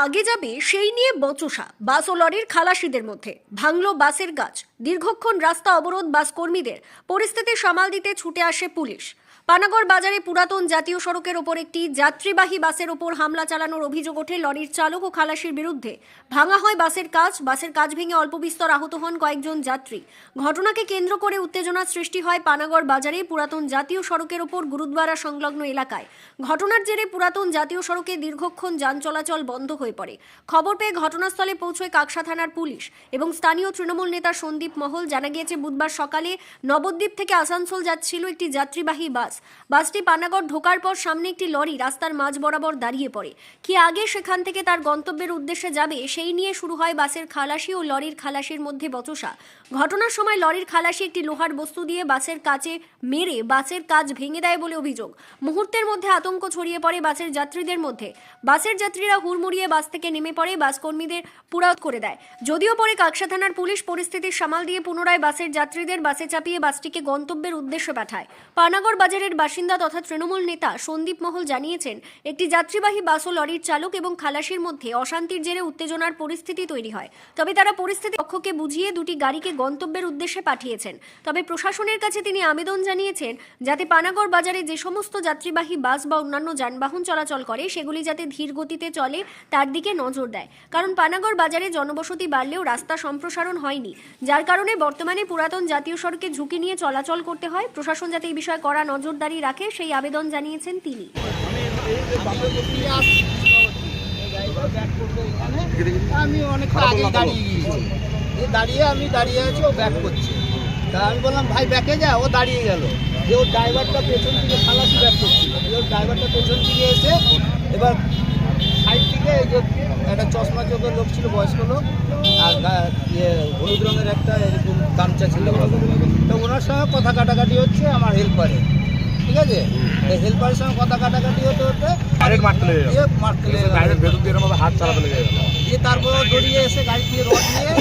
আগে যাবে সেই নিয়ে বচসা বাস ও লরির খালাসিদের মধ্যে। ভাঙল বাসের গাছ, দীর্ঘক্ষণ রাস্তা অবরোধ বাস কর্মীদের। পরিস্থিতি সামাল দিতে ছুটে আসে পুলিশ। পানাগড় বাজারে পুরাতন জাতীয় সড়কের ওপর একটি যাত্রীবাহী বাসের ওপর হামলা চালানোর অভিযোগ ওঠে লরির চালক ও খালাসির বিরুদ্ধে। ভাঙা হয় বাসের কাজ ভেঙে অল্প বিস্তর আহত হন কয়েকজন যাত্রী। ঘটনাকে কেন্দ্র করে উত্তেজনার সৃষ্টি হয় পানাগড় বাজারে পুরাতন জাতীয় সড়কের ওপর গুরুদ্বারা সংলগ্ন এলাকায়। ঘটনার জেরে পুরাতন জাতীয় সড়কে দীর্ঘক্ষণ যান চলাচল বন্ধ হয়ে পড়ে। খবর পেয়ে ঘটনাস্থলে পৌঁছয় কাকসা থানার পুলিশ এবং স্থানীয় তৃণমূল নেতা সন্দীপ মহল। জানা গিয়েছে বুধবার সকালে নবদ্বীপ থেকে আসানসোল যাচ্ছিল একটি যাত্রীবাহী বাসটি পানাগড় ঢোকার পর সামনে একটি লরি রাস্তার মাঝ বরাবর দাঁড়িয়ে পড়ে। কি আগে সেখান থেকে তার গন্তব্যের উদ্দেশ্যে যাবে সেই নিয়ে শুরু হয় বাসের খালাসি ও লরির খালাসির মধ্যে বচসা। ঘটনার সময় লরির খালাসি একটি লোহার বস্তু দিয়ে বাসের কাচে মেরে বাসের কাজ ভেঙে দেয় বলে অভিযোগ। মুহূর্তের মধ্যে আতঙ্ক ছড়িয়ে পড়ে বাসের যাত্রীদের মধ্যে। বাসের যাত্রীরা হুড়মুড়িয়ে বাস থেকে নেমে পড়ে, বাস কর্মীদের পুরাত করে দেয়। যদিও পরে কাকসা থানার পুলিশ পরিস্থিতি সামাল দিয়ে পুনরায় বাসের যাত্রীদের বাসে চাপিয়ে বাসটিকে গন্তব্যের উদ্দেশ্যে পাঠায়। পানাগড় বাজারের বাসিন্দা তথা তৃণমূল নেতা সন্দীপ মহল জানিয়েছেন, একটি যাত্রীবাহী বাস ও লরির চালক এবং খালাসির মধ্যে অশান্তির জেরে উত্তেজনার পরিস্থিতি তৈরি হয়। তবে তারা পরিস্থিতি পক্ষকে বুঝিয়ে দুটি গাড়িকে গন্তব্যের উদ্দেশ্যে পাঠিয়েছেন। তবে প্রশাসনের কাছে তিনি আবেদন জানিয়েছেন যাতে পানাগড় বাজারে যে সমস্ত যাত্রীবাহী বাস বা অন্যান্য যানবাহন চলাচল করে সেগুলি যাতে ধীর গতিতে চলে তার দিকে নজর দেয়। কারণ পানাগড় বাজারে জনবসতি বাড়লেও রাস্তা সম্প্রসারণ হয়নি, যার কারণে বর্তমানে পুরাতন জাতীয় সড়কে ঝুঁকি নিয়ে চলাচল করতে হয়। প্রশাসন যাতে এই বিষয়ে কড়া নজরদারি রাখে সেই আবেদন জানিয়েছেন তিনি। আমি অনেকটা আগে দাঁড়িয়ে আছি, ও ব্যাক করছে। তা আমি বললাম ভাই ব্যাকে যা, ও দাঁড়িয়ে গেল। যে ওর ড্রাইভারটা পেছন থেকে খালাসি ব্যাক করছিল, ওর ড্রাইভারটা পেছন থেকে এসে এবার সাইড থেকে এই যে একটা চশমা চোখের লোক ছিল, বয়স্ক লোক, আর হলুদ রঙের একটা এরকম গামছা ছিল। তো ওনার সঙ্গে কথা কাটাকাটি হচ্ছে আমার হেল্পারে, ঠিক আছে। হেল্পারের সঙ্গে কথা কাটাকাটি হতে হাত চালাতে লেগে গেল। দিয়ে তারপর দড়িয়ে এসে গাড়ি দিয়ে রড নিয়ে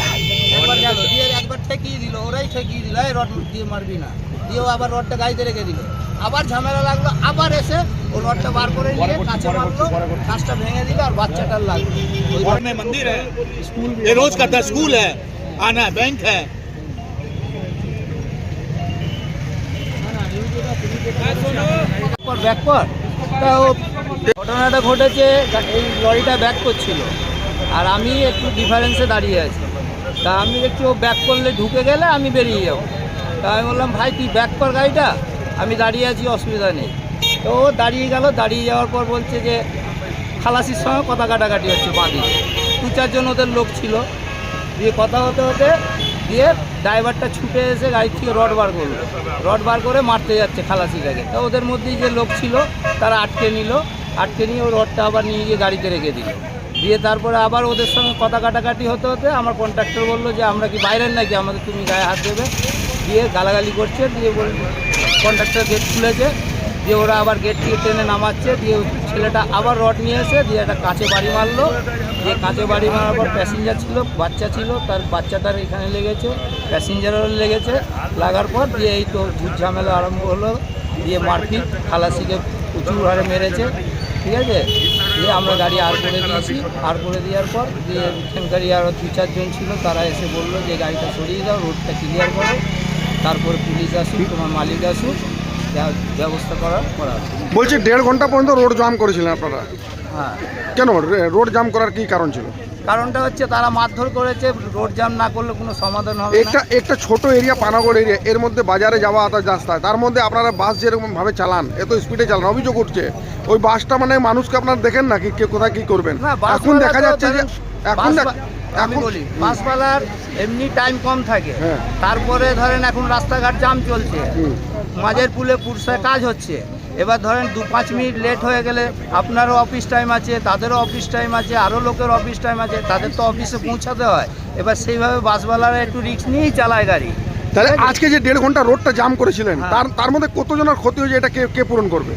একবার গেল, দিয়ে একবার ঠেকিয়ে দিল, ওরাই ঠেকিয়ে দিল, এই রড দিয়ে মারবি না। দিয়েও আবার রডটা গাড়িতে রেখে দিল, আবার ঝামেলা লাগলো, আবার এসে ও রডটা বার করে নিয়ে কাছে মারলো, কাঁচটা ভেঙে দিল আর বাচ্চাটার লাগলো। मंदिर है, ये रोज का स्कूल है, आना बैंक है। ঘটনাটা ঘটেছে, এই লরিটা ব্যাক করছিল আর আমি একটু ডিফারেন্সে দাঁড়িয়ে আছি। তা আমি একটু ব্যাক করলে ঢুকে গেলে আমি বেরিয়ে যাবো। তা আমি বললাম ভাই তুই ব্যাক কর গাড়িটা, আমি দাঁড়িয়ে আছি, অসুবিধা নেই। তো ও দাঁড়িয়ে গেল, দাঁড়িয়ে যাওয়ার পর বলছে যে খালাসির সঙ্গে কথা কাটাকাটি হচ্ছে বাঁধিয়ে। 2-4 জন ওদের লোক ছিল, দিয়ে কথা হতে হতে দিয়ে ড্রাইভারটা ছুটে এসে গাড়ি থেকে রড বার করলো, রড বার করে মারতে যাচ্ছে খালাসিটাকে। তো ওদের মধ্যেই যে লোক ছিল তারা আটকে নিয়ে ও রডটা আবার নিয়ে গিয়ে গাড়িতে রেখে দিল। দিয়ে তারপরে আবার ওদের সঙ্গে কথা কাটাকাটি হতে হতে আমার কন্ট্রাক্টর বললো যে আমরা কি বাইরের নাকি, আমাদের তুমি গায়ে হাত দেবে। দিয়ে গালাগালি করছে, দিয়ে কন্ট্রাক্টর গেট খুলেছে, দিয়ে ওরা আবার গেট থেকে টেনে নামাচ্ছে। দিয়ে ছেলেটা আবার রড নিয়ে এসে দিয়ে একটা কাঁচে বাড়ি মারলো। দিয়ে কাঁচে বাড়ি মারার পর প্যাসেঞ্জার ছিল, বাচ্চা ছিল, তার বাচ্চাটার এখানে লেগেছে, প্যাসেঞ্জারও লেগেছে। লাগার পর দিয়ে এই তো ঝুট ঝামেলা আরম্ভ হলো। দিয়ে মারপিট, খালাসিকে প্রচুর হারে মেরেছে, ঠিক আছে। দিয়ে আমরা গাড়ি আর করে দিয়েছি, আর করে দেওয়ার পর দিয়ে এখানকারই আরও 2-4 জন ছিল, তারা এসে বললো যে গাড়িটা সরিয়ে দাও, রোডটা ক্লিয়ার করো, তারপর পুলিশ আসুক, তোমার মালিক আসুক, ব্যবস্থা করা। বলছি 1.5 ঘন্টা পর্যন্ত রোড জাম করেছিলেন আপনারা? হ্যাঁ। কেন রোড জাম করার কি কারণ ছিল? কারণটা হচ্ছে তারা মারধর করেছে, রোড জাম না করলে কোনো সমাধান হবে না। একটা ছোট এরিয়া, পানাগড় এরিয়া, এর মধ্যে বাজারে যাওয়া আসার রাস্তা, তার মধ্যে আপনারা বাস যেরকম ভাবে চালান, এত স্পিডে চালান, অভিযোগ উঠছে ওই বাসটা মানে মানুষকে আপনারা দেখেন না কি কোথায় কি করবেন? এখন দেখা যাচ্ছে যে আমি বলি বাসওয়ালার এমনি টাইম কম থাকে, তারপরে ধরেন এখন রাস্তাঘাট জাম চলছে, মাঝের পুলে পুরসায় কাজ হচ্ছে। এবার ধরেন 2-5 মিনিট লেট হয়ে গেলে আপনারও অফিস টাইম আছে, তাদেরও অফিস টাইম আছে, আরও লোকের অফিস টাইম আছে, তাদের তো অফিসে পৌঁছাতে হয়। এবার সেইভাবে বাসওয়ালারা একটু রিস্ক নিয়েই চালায় গাড়ি। তাহলে আজকে যে 1.5 ঘন্টা রোডটা জাম করেছিলেন, তার মধ্যে কতজনের ক্ষতি হয়েছে, এটা কে পূরণ করবে?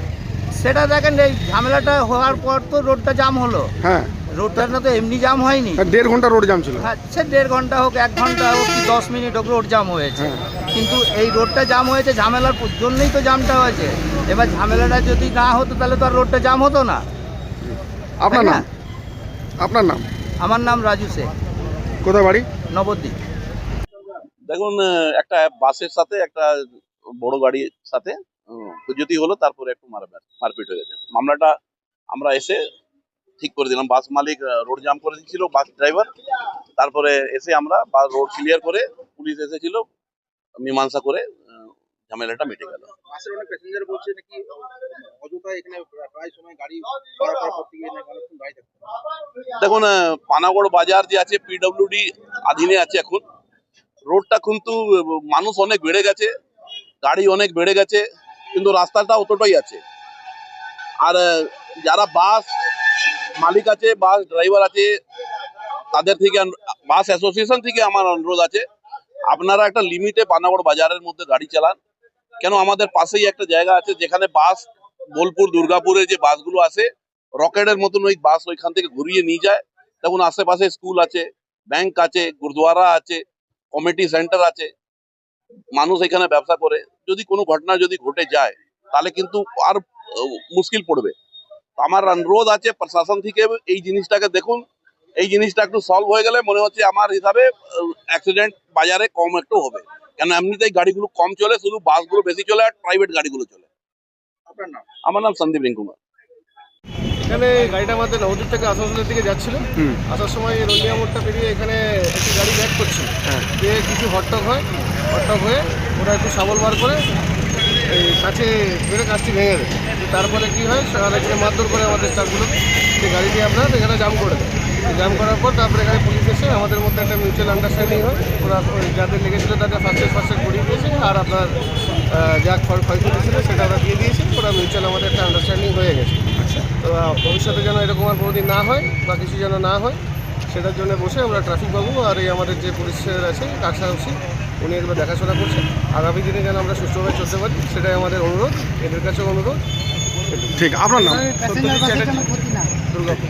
সেটা দেখেন, এই ঝামেলাটা হওয়ার পর তো রোডটা জাম হলো। হ্যাঁ, রোডটা তো এমনি জাম হয়নি। 1.5 ঘন্টা রোড জাম ছিল। হ্যাঁ, সে 1.5 ঘন্টা হোক, 1 ঘন্টা হোক, কি 10 মিনিট হোক, রোড জাম হয়েছে। কিন্তু এই রোডটা জাম হয়েছে ঝামেলার জন্যই তো জামটা হয়েছে। এবার ঝামেলাটা যদি না হতো তাহলে তো আর রোডটা জাম হতো না। আপনার নাম? আপনার নাম? আমার নাম রাজু শেখ, কোথায় বাড়ি? নবদ্বীপ। দেখুন, একটা বাসের সাথে একটা বড় গাড়ির সাথে যদি হলো, তারপরে একটু মারপিট হয়ে গেছে। মামলাটা আমরা এসে ঠিক করে দিলাম। বাস মালিক রোড জাম করে দিচ্ছিল, বাস ড্রাইভার। তারপরে এসে আমরা রোড ক্লিয়ার করে, পুলিশ এসেছিল, মীমাংসা করে ঝামেলাটা মিটে গেল। বাসের অনেক প্যাসেঞ্জার বলছে নাকি অযথা এখানে প্রায় সময় গাড়ি পারাপার করতে গিয়ে নাকি অনেকক্ষণ দাঁড়িয়ে থাকতে হয়। দেখুন, পানাগড় বাজার যে আছে পিডব্লিউডি অধীনে আছে এখন। রোডটা কিন্তু মানুষ অনেক বেড়ে গেছে, গাড়ি অনেক বেড়ে গেছে, কিন্তু রাস্তাটা অতটাই আছে। আর যারা বাস মালিক আছে, বাস ড্রাইভার আছে, তাদের থেকে, বাস অ্যাসোসিয়েশন থেকে আমার অনুরোধ আছে, আপনারা একটা লিমিটে পানাগড় বাজারের মধ্যে গাড়ি চালান। কেন আমাদের পাশেই একটা জায়গা আছে যেখানে বাস বোলপুর দুর্গাপুরের যে বাসগুলো আসে, রকেটের মতন ওই বাস ওইখান থেকে ঘুরিয়ে নিয়ে যায়। তখন আশেপাশে স্কুল আছে, ব্যাংক আছে, গুরুদুয়ারা আছে, কমিটি সেন্টার আছে, মানুষ এখানে ব্যবসা করে। যদি কোনো ঘটনা যদি ঘটে যায় তাহলে কিন্তু আর মুশকিল পড়বে। আমার অনুরোধ আছে প্রশাসন থেকে, এই জিনিসটাকে দেখুন। এই জিনিসটা একটু সলভ হয়ে গেলে মনে হচ্ছে আমার হিসাবে অ্যাক্সিডেন্ট বাজারে কম একটু হবে। কেন এমনিতেই গাড়িগুলো কম চলে, শুধু বাসগুলো বেশি চলে আর প্রাইভেট গাড়িগুলো চলে। আপনার নাম? আমার নাম সন্দীপ রিঙ্কুমার। এখানে গাড়িটা আমাদের নবদ্বীপ থেকে আসানসোলের দিকে যাচ্ছিল। আসার সময় রঞ্জিয়া মোড়টা পেরিয়ে এখানে একটি গাড়ি ব্যাক করছিল। যে কিছু হট্টক হয়ে ওরা একটু শাবল বার করে এই কাছে বেড়ে কাজটি ভেঙে দেয়। তারপরে কি হয়, তারা এখানে মারধর করে আমাদের স্টাফগুলো। সেই গাড়িটি আপনার এখানে জাম করে দেয়। জাম করার পর তারপরে এখানে পুলিশ এসে আমাদের মধ্যে একটা মিউচুয়াল আন্ডারস্ট্যান্ডিং হয়। ওরা যাদের লেগেছিল তাদের ফার্স্ট এড করিয়ে দিয়েছে, আর আপনার যা ক্ষয়ক্ষতি ছিল সেটা ওরা দিয়ে দিয়েছে। ওরা মিউচুয়াল আমাদের একটা আন্ডারস্ট্যান্ডিং হয়ে গেছে। তো ভবিষ্যতে যেন এরকম আর কোনোদিন না হয় বা কিছু যেন না হয়, সেটার জন্য বসে আমরা ট্রাফিক বাবু আর এই আমাদের যে পুলিশের আছে কাকসাহসী, উনি এগুলো দেখাশোনা করছেন। আগামী দিনে যেন আমরা সুষ্ঠুভাবে চলতে পারি, সেটাই আমাদের অনুরোধ, এদের কাছেও অনুরোধ। ঠিক, আপনার নাম? সত্যজিৎ চ্যাটার্জি, দুর্গাপুর।